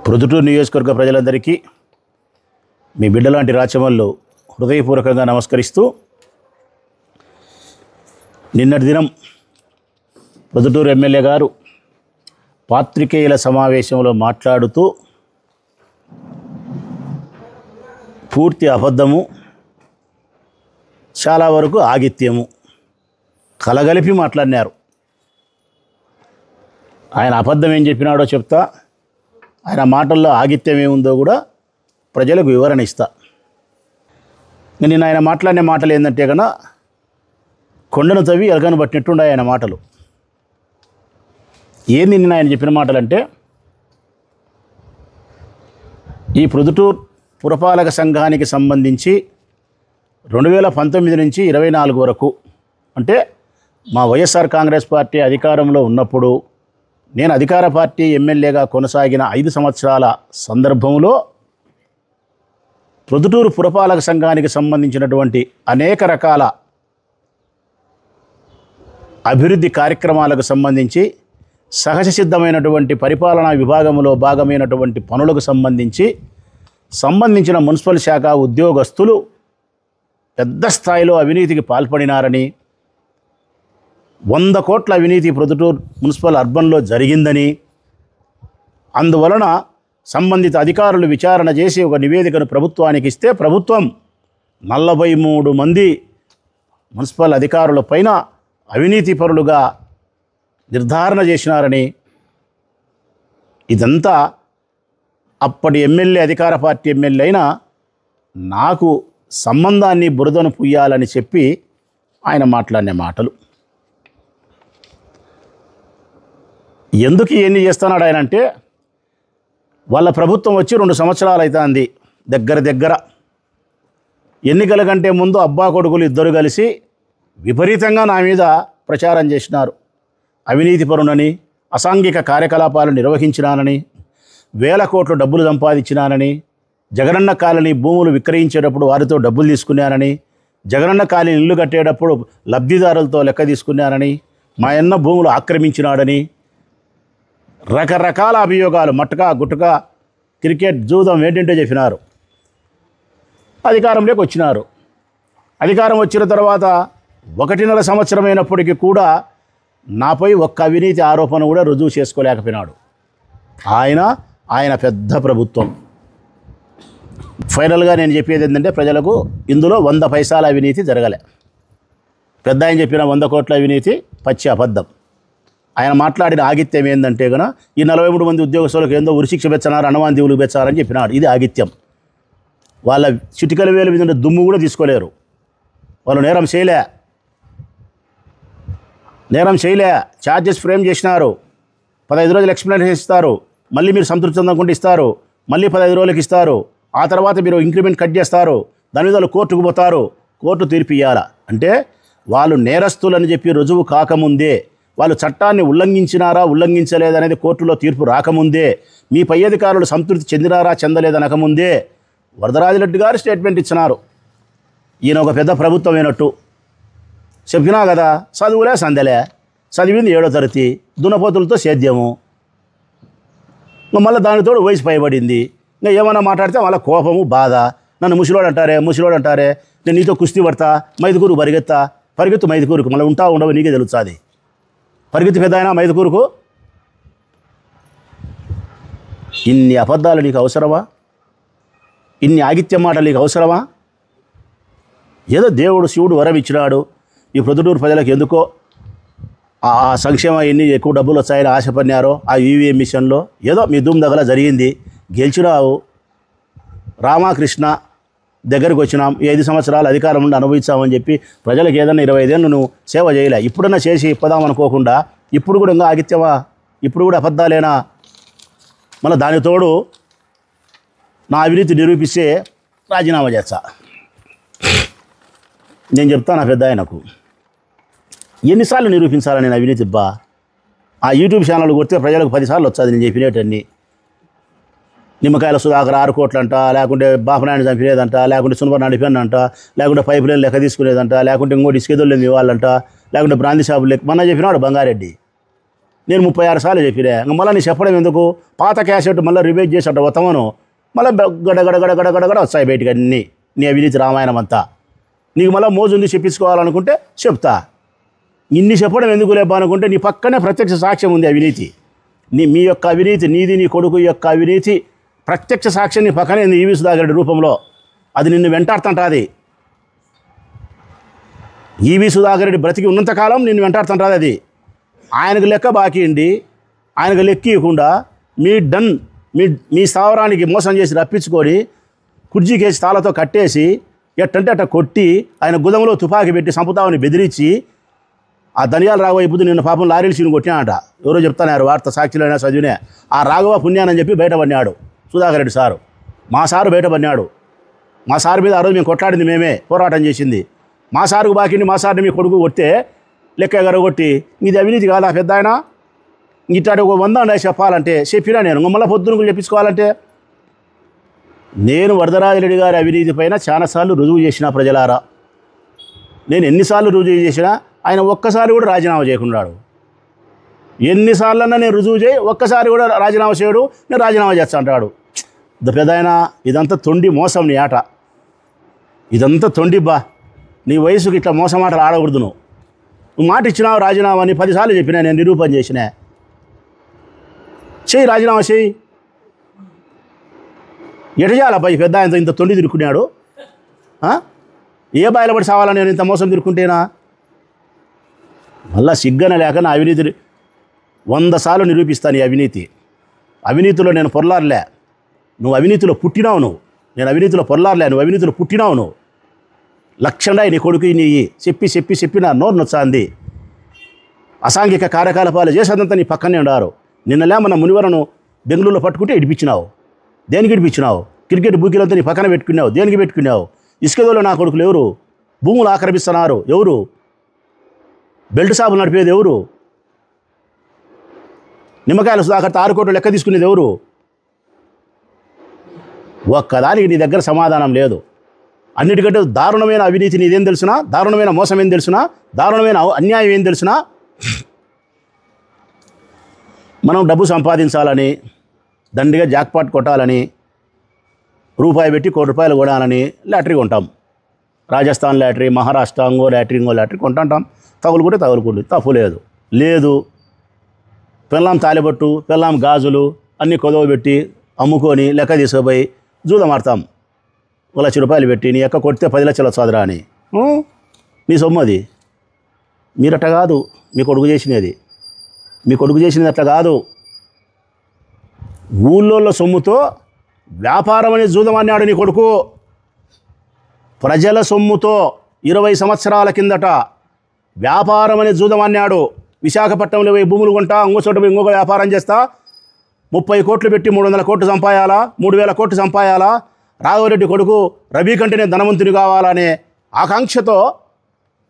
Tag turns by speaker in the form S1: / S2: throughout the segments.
S1: ప్రొద్దుటూరు నియోజకవర్గ ప్రజలందరికీ మీ బిడ్డలాంటి రాచమల్లు హృదయపూర్వకంగా నమస్కరిస్తూ, నిన్నటి దినం ప్రొద్దుటూరు ఎమ్మెల్యే గారు పాత్రికేయుల సమావేశంలో మాట్లాడుతూ పూర్తి అబద్ధము, చాలా వరకు ఆగిత్యము కలగలిపి మాట్లాడినారు. ఆయన అబద్ధం ఏం చెప్పినాడో చెప్తా, ఆయన మాటల్లో ఆగిత్యం ఏముందో కూడా ప్రజలకు వివరణ ఇస్తా. నేను ఆయన మాట్లాడిన మాటలు ఏంటంటే కన్నా కొండను తవ్వి ఎలకను పట్టినట్టుండే ఆయన మాటలు. ఏంది నిన్న ఆయన చెప్పిన మాటలంటే, ఈ ప్రొద్దుటూరు పురపాలక సంఘానికి సంబంధించి 2019 నుంచి 24 వరకు, అంటే మా వైఎస్ఆర్ కాంగ్రెస్ పార్టీ అధికారంలో ఉన్నప్పుడు నేను అధికార పార్టీ ఎమ్మెల్యేగా కొనసాగిన 5 సంవత్సరాల సందర్భంలో ప్రొద్దుటూరు పురపాలక సంఘానికి సంబంధించినటువంటి అనేక రకాల అభివృద్ధి కార్యక్రమాలకు సంబంధించి, సహజ సిద్ధమైనటువంటి పరిపాలనా విభాగంలో భాగమైనటువంటి పనులకు సంబంధించిన మున్సిపల్ శాఖ ఉద్యోగస్తులు పెద్ద స్థాయిలో అవినీతికి పాల్పడినారని, 100 కోట్ల అవినీతి ప్రొద్దుటూరు మున్సిపల్ అర్బన్లో జరిగిందని, అందువలన సంబంధిత అధికారులు విచారణ చేసి ఒక నివేదికను ప్రభుత్వానికి ఇస్తే ప్రభుత్వం 43 మంది మున్సిపల్ అధికారుల పైన అవినీతి పరులుగా నిర్ధారణ చేసినారని, ఇదంతా అప్పటి ఎమ్మెల్యే, అధికార పార్టీ ఎమ్మెల్యే అయినా నాకు సంబంధాన్ని బురదను పుయ్యాలని చెప్పి ఆయన మాట్లాడిన మాటలు. ఎందుకు ఇవన్నీ చేస్తున్నాడు ఆయన అంటే, వాళ్ళ ప్రభుత్వం వచ్చి 2 సంవత్సరాలు అవుతుంది. దగ్గర ఎన్నికల కంటే ముందు అబ్బా కొడుకులు ఇద్దరు కలిసి విపరీతంగా నా మీద ప్రచారం చేసినారు. అవినీతి పరునని, అసాంఘిక కార్యకలాపాలు నిర్వహించినానని, 1000 కోట్ల డబ్బులు సంపాదించినానని, జగనన్న కాలనీ భూములు విక్రయించేటప్పుడు వారితో డబ్బులు తీసుకున్నానని, జగనన్న కాలనీ ఇల్లు కట్టేటప్పుడు లబ్ధిదారులతో లెక్క తీసుకున్నానని, మా అన్న భూములు ఆక్రమించినాడని, రకరకాల అభియోగాలు, మట్టకా గుట్టకా క్రికెట్ జూదం ఏంటంటే చెప్పినారు. అధికారంలోకి వచ్చినారు. అధికారం వచ్చిన తర్వాత 1.5 సంవత్సరం అయినప్పటికీ కూడా నాపై ఒక్క అవినీతి ఆరోపణ కూడా రుజువు చేసుకోలేకపోయినాడు. ఆయన పెద్ద ప్రభుత్వం. ఫైనల్గా నేను చెప్పేది ఏంటంటే, ప్రజలకు ఇందులో 100 పైసల అవినీతి జరగలే. పెద్ద ఆయన చెప్పిన 100 కోట్ల అవినీతి పచ్చి అబద్ధం. ఆయన మాట్లాడిన ఆగిత్యం ఏంటంటే కనుక, ఈ 43 మంది ఉద్యోగస్తులకు ఏందో ఉరిశిక్ష పెంచనారు, అన్నవాన్ దీవులకు పెంచారని చెప్పినాడు. ఇది ఆగిత్యం. వాళ్ళ చిటికల వేలు మీద దుమ్ము కూడా తీసుకోలేరు. వాళ్ళు నేరం చేయలే. ఛార్జెస్ ఫ్రేమ్ చేసినారు. 15 రోజులు ఎక్స్ప్లెనేషన్ ఇస్తారు, మళ్ళీ మీరు సంతృప్తి చెందకుండా ఇస్తారు, మళ్ళీ 15 రోజులకి ఇస్తారు, ఆ తర్వాత మీరు ఇంక్రిమెంట్ కట్ చేస్తారు, దాని మీద వాళ్ళు కోర్టుకు పోతారు, కోర్టు తీర్పు ఇవ్వాలా. అంటే వాళ్ళు నేరస్తులని చెప్పి రుజువు కాకముందే, వాళ్ళు చట్టాన్ని ఉల్లంఘించినారా ఉల్లంఘించలేదనేది కోర్టులో తీర్పు రాకముందే, మీ పై అధికారులు సంతృప్తి చెందినారా చెందలేదనకముందే వరదరాజిరెడ్డి గారు స్టేట్మెంట్ ఇచ్చినారు. ఈయన ఒక పెద్ద ప్రభుత్వం అయినట్టు చెప్పినా కదా. చదువులే సందలే, చదివింది 7వ తరగతి, దున్నపోతులతో సేద్యము, మళ్ళీ దానితోడు వయసు పైబడింది. ఇంకా ఏమన్నా మాట్లాడితే వాళ్ళ కోపము, బాధ. నన్ను ముసలోడు అంటారే, నేను నీతో కుస్తీ పడతా, మైదుకూరు పరిగెత్తు మైదుకూరుకు, మళ్ళీ ఉండవు నీకే తెలుస్తుంది. పరిగెత్తి పెద్ద అయినా మైదుకూరుకు. ఇన్ని అబద్ధాలు నీకు అవసరమా? ఇన్ని ఆగిత్య మాటలు నీకు అవసరమా? ఏదో దేవుడు శివుడు వరం ఇచ్చినాడు. ఈ ప్రొద్దుటూరు ప్రజలకు ఎందుకో ఆ సంక్షేమ ఎన్ని ఎక్కువ డబ్బులు వచ్చాయని ఆశపడినారో, ఆ ఈవీఎం మిషన్లో ఏదో మీ దుమ్ దగ్గర జరిగింది, గెలిచినావు. రామకృష్ణ దగ్గరికి వచ్చినాం, 5 సంవత్సరాలు అధికారం నుండి అనుభవించామని చెప్పి ప్రజలకు ఏదన్నా 25 ఏళ్ళు నువ్వు సేవ చేయలే. ఇప్పుడన్నా చేసి ఇప్పదామనుకోకుండా ఇప్పుడు కూడా ఇంకా ఆగిత్యమా? ఇప్పుడు కూడా అబద్ధాలేనా? మళ్ళీ దానితోడు నా అవినీతి నిరూపిస్తే రాజీనామా చేస్తా. నేను చెప్తాను ఆ పెద్ద ఆయనకు, ఎన్నిసార్లు నిరూపించాలని నేను అవినీతి బా? ఆ యూట్యూబ్ ఛానల్ కొడితే ప్రజలకు 10 సార్లు వచ్చాది నేను చెప్పినట్టన్నీ. నిమ్మకాయల సుధాకర్ 6 కోట్లంట, లేకుంటే బాపనాయుడు చంపినదంట, లేకుంటే సునప నడిపోయినంట, లేకుంటే పైపు లైన్ లెక్క తీసుకునేదంట, లేకుంటే ఇంకోటి ఇసుకేదోళ్ళు ఇవ్వాలంట, లేకుంటే బ్రాంతి షాపులు లెక్క మొన్న చెప్పినాడు బంగారెడ్డి. నేను 36 సార్లు చెప్పినా. ఇంకా మళ్ళీ నీ చెప్పడం ఎందుకు? పాత క్యాసెట్ మళ్ళీ రివైజ్ చేసి అట్ట వస్తామను మళ్ళీ గడగడ వస్తాయి బయటికి అన్నీ నీ అవినీతి రామాయణం అంతా. నీకు మళ్ళీ మోజుంది చెప్పించుకోవాలనుకుంటే చెప్తా. ఇన్ని చెప్పడం ఎందుకు లేపా అనుకుంటే నీ పక్కనే ప్రత్యక్ష సాక్ష్యం ఉంది అవినీతి. మీ యొక్క అవినీతి, నీది నీ కొడుకు యొక్క అవినీతి ప్రత్యక్ష సాక్ష్యం నీ పక్కనే ఉంది ఈవి సుధాకర్ రెడ్డి రూపంలో. అది నిన్ను వెంటాడుతుంటుంది. ఈవి సుధాకర్ రెడ్డి బ్రతికి ఉన్నంతకాలం నిన్ను వెంటాడుతుంటుంది. అది ఆయనకు లెక్క బాకీ ఉండి ఆయనకు లెక్క ఇవ్వకుండా మీ స్థావరానికి మోసం చేసి రప్పించుకొని కుర్జీ కేసి తాళతో కట్టేసి ఎట్టంటే అట్ట కొట్టి ఆయన గుదంలో తుపాకీ పెట్టి సంపుతామని బెదిరించి ఆ ధనియాల రాఘవ ఇప్పుడు నిన్న పాపం లారీలు చీను కొట్టినాడట. ఎవరో చెప్తున్నారు వార్త సాక్షిలోనే చదివినే. ఆ రాఘవ పుణ్యానని చెప్పి బయటపడినాడు సుధాకర్ రెడ్డి సారు. మా సారు బయటపడినాడు. మా సారు మీద ఆ రోజు మేము కొట్లాడింది, మేమే పోరాటం చేసింది. మా సారుకు బాకిండి మా సార్ని మీ కొడుకు కొడితే లెక్క ఎగరగొట్టి ఇది అవినీతి కాదా పెద్ద ఆయన? ఇట్లాంటి ఒక 100 ఉన్నాయి చెప్పాలంటే చెప్పినా నేను మళ్ళీ పొద్దునకు చెప్పించుకోవాలంటే. నేను వరదరాజిరెడ్డి గారి అవినీతి పైన చాలాసార్లు రుజువు చేసిన ప్రజలారా. నేను ఎన్నిసార్లు రుజువు చేసినా ఆయన ఒక్కసారి కూడా రాజీనామా చేయకున్నాడు. ఎన్నిసార్లన్నా నేను రుజువు చేయి, ఒక్కసారి కూడా రాజీనామా చేయడు. నేను రాజీనామా చేస్తా అంటాడు. పెద్ద ఆయన ఇదంతా తొండి మోసం నీ ఆట. ఇదంతా తొండి బా. నీ వయసుకి ఇట్లా మోసం ఆటలు ఆడకూడదు. నువ్వు మాట ఇచ్చినావు రాజీనామా అని 10 సార్లు చెప్పినా, నేను నిరూపణ చేసినా. చెయ్యి రాజీనామా చెయ్యి. ఎట చేయాలబ్బాయి పెద్ద ఆయనతో ఇంత తొండి తిరుక్కున్నాడు. ఏ బయలుపడి సావాలని నేను ఇంత మోసం తిరుక్కుంటేనా? మళ్ళా సిగ్గన లేక నా అవినీతి 100 సార్లు నిరూపిస్తాను. ఈ అవినీతిలో నేను పొరలారలే. నువ్వు అవినీతిలో పుట్టినావు. నేను అవినీతిలో పొరలారలే. నువ్వు అవినీతిలో పుట్టినావు. లక్షండాయి నీ కొడుకు నీ చెప్పి చెప్పి చెప్పి నా నోరు నొచ్చాంది. అసాంఘిక కార్యకలాపాలు చేసేదంతా నీ పక్కనే ఉండారు. నిన్నలే మన మునివరను బెంగళూరులో పట్టుకుంటే ఇడిపించినావు. దేనికి ఇడిపించినావు? క్రికెట్ బూకీలంతా నీ పక్కన పెట్టుకున్నావు. దేనికి పెట్టుకున్నావు? ఇసుకదోలో నా కొడుకులు ఎవరు? భూములు ఆక్రమిస్తున్నారు ఎవరు? బెల్ట్ షాపులు నడిపేది ఎవరు? నిమ్మకాయల సుధాకర్ 6 కోట్లు లెక్క తీసుకునేది ఎవరు? ఒక్కదానికి నీ దగ్గర సమాధానం లేదు. అన్నిటికంటే దారుణమైన అవినీతి నీదేం తెలుసునా? దారుణమైన మోసం ఏం తెలుసునా? దారుణమైన అన్యాయం ఏం తెలుసునా? మనం డబ్బు సంపాదించాలని, దండిగా జాక్పాట్ కొట్టాలని, రూపాయి పెట్టి ₹1 కోటి కొనాలని లాటరీ కొంటాం. రాజస్థాన్ లాటరీ, మహారాష్ట్ర ఇంకో లాటరీ కొంటుంటాం. తగులుకుంటే తప్పు లేదు. పెళ్ళాం తాలిబొట్టు, పెళ్ళాం గాజులు అన్నీ కొదవబెట్టి అమ్ముకొని లెక్క తీసుకుపోయి జూదం ఆడతాం. ₹1,00,000 పెట్టి నీ ఎక్క కొడితే 10 లక్షలు వస్తుందిరా అని. నీ సొమ్ము అది. మీరట్ట కాదు. మీ కొడుకు చేసినది అట్లా కాదు. ఊళ్ళో సొమ్ముతో వ్యాపారం అనే జూదం అన్నాడు నీ కొడుకు. ప్రజల సొమ్ముతో 20 సంవత్సరాల కిందట వ్యాపారం అనే జూదం అన్నాడు. విశాఖపట్నంలో పోయి భూములు కొంటా, ఇంకో చోట పోయి ఇంకొక వ్యాపారం చేస్తా, 30 కోట్లు పెట్టి 300 కోట్లు సంపాయాలా, 3000 కోట్లు సంపాయాలా, రాఘవరెడ్డి కొడుకు రవి కంటేనే ధనవంతుని కావాలనే ఆకాంక్షతో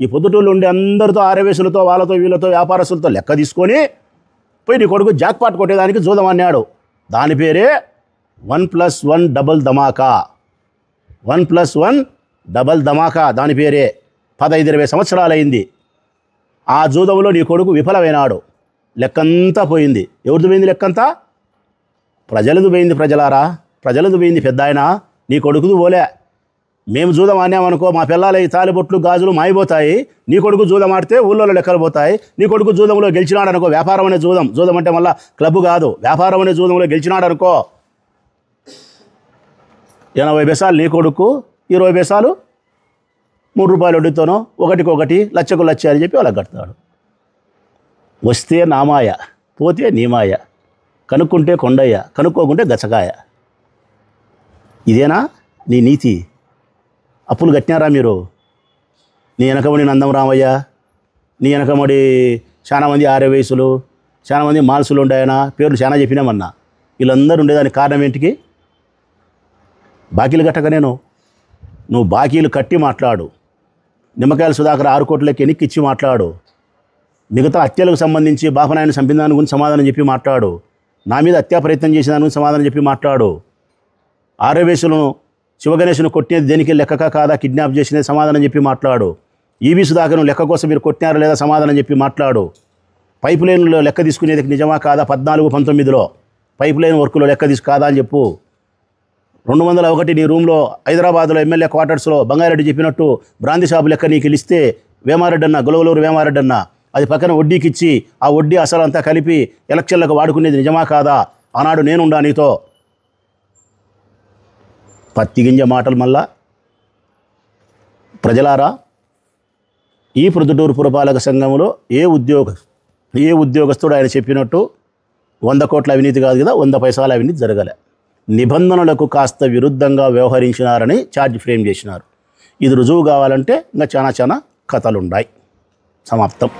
S1: ఈ పొద్దుటూళ్ళు ఉండే అందరితో ఆరవేసులతో వాళ్ళతో వీళ్ళతో వ్యాపారస్తులతో లెక్క తీసుకొని పోయి నీ కొడుకు జాక్పాట్ కొట్టేదానికి జూదం అన్నాడు. దాని పేరే 1+1 డబల్ ధమాకా. 1+1 డబల్ ధమాకా దాని పేరే. 15-20 సంవత్సరాలైంది. ఆ జూదంలో నీ కొడుకు విఫలమైనాడు. లెక్కంతా పోయింది. ఎవరిది పోయింది లెక్కంతా? ప్రజలది పోయింది. ప్రజలారా, ప్రజలది పోయింది. పెద్ద ఆయన నీ కొడుకుది పోలే. మేము జూదం ఆడినామనుకో మా పిల్లల ఈ తాలిబొట్లు గాజులు మాయిపోతాయి. నీ కొడుకు జూదం ఆడితే ఊళ్ళో లెక్కలు పోతాయి. నీ కొడుకు జూదంలో గెలిచినాడు అనుకో, వ్యాపారం అనే జూదం అంటే మళ్ళీ క్లబ్ కాదు, వ్యాపారం అనే జూదంలో గెలిచినాడు అనుకో, 80 పైసలు నీ కొడుకు, 20 పైసలు ₹3 వడ్డీతోనో, ఒకటికొకటి లక్షకు లక్ష అని చెప్పి వాళ్ళకి కడతాడు. వస్తే నామాయ, పోతే నీమాయ, కనుక్కుంటే కొండయ్య, కనుక్కోకుంటే గచ్చకాయ. ఇదేనా నీ నీతి? అప్పులు కట్టినారా మీరు? నీ వెనకమడి నందం రామయ్య, నీ వెనకమడి చాలామంది ఆరవయసులు, చాలామంది మాల్సులు ఉండాయన పేర్లు చాలా చెప్పినామన్నా. వీళ్ళందరూ ఉండేదానికి కారణం ఏంటికి? బాకీలు కట్టక నువ్వు బాకీలు కట్టి మాట్లాడు. నిమ్మకాయల సుధాకర్ 6 కోట్లకి ఎన్నికిచ్చి మాట్లాడు. మిగతా హత్యలకు సంబంధించి బాపనాయని చంపిన దాని గురించి సమాధానం చెప్పి మాట్లాడు. నా మీద హత్యా ప్రయత్నం చేసిన దాని గురించి సమాధానం చెప్పి మాట్లాడు. ఆరవేసులను శివగణేశును కొట్టినది దేనికి లెక్కక కాదా, కిడ్నాప్ చేసినది సమాధానం చెప్పి మాట్లాడు. ఈవి సుధాకర్ను లెక్క కోసం మీరు కొట్టినారా లేదా సమాధానం చెప్పి మాట్లాడు. పైప్ లైన్లో లెక్క తీసుకునేది నిజమా కాదా? 14-19లో పైప్ లైన్ వర్క్లో లెక్క కాదా అని చెప్పు. 201 నీ రూమ్లో హైదరాబాద్లో ఎమ్మెల్యే క్వార్టర్స్లో బంగారెడ్డి చెప్పినట్టు బ్రాంతి షాపు లెక్క నీకు ఇస్తే వేమారెడ్డి అన్న, గొలవలూరు వేమారెడ్డి అన్న, అది పక్కన వడ్డీకి ఇచ్చి ఆ వడ్డీ అసలు అంతా కలిపి ఎలక్షన్లకు వాడుకునేది నిజమా కాదా? ఆనాడు నేనుండా నీతో. పత్తిగింజ మాటలు. మళ్ళా ప్రజలారా, ఈ ప్రొద్దుటూరు పురపాలక సంఘంలో ఏ ఉద్యోగస్తుడు ఆయన చెప్పినట్టు 100 కోట్ల అవినీతి కాదు కదా, 100 పైసల అవినీతి జరగలే. నిబంధనలకు కాస్త విరుద్ధంగా వ్యవహరించినారని ఛార్జ్ ఫ్రేమ్ చేసినారు. ఇది రుజువు కావాలంటే ఇంకా చాలా కథలున్నాయి. సమాప్తం.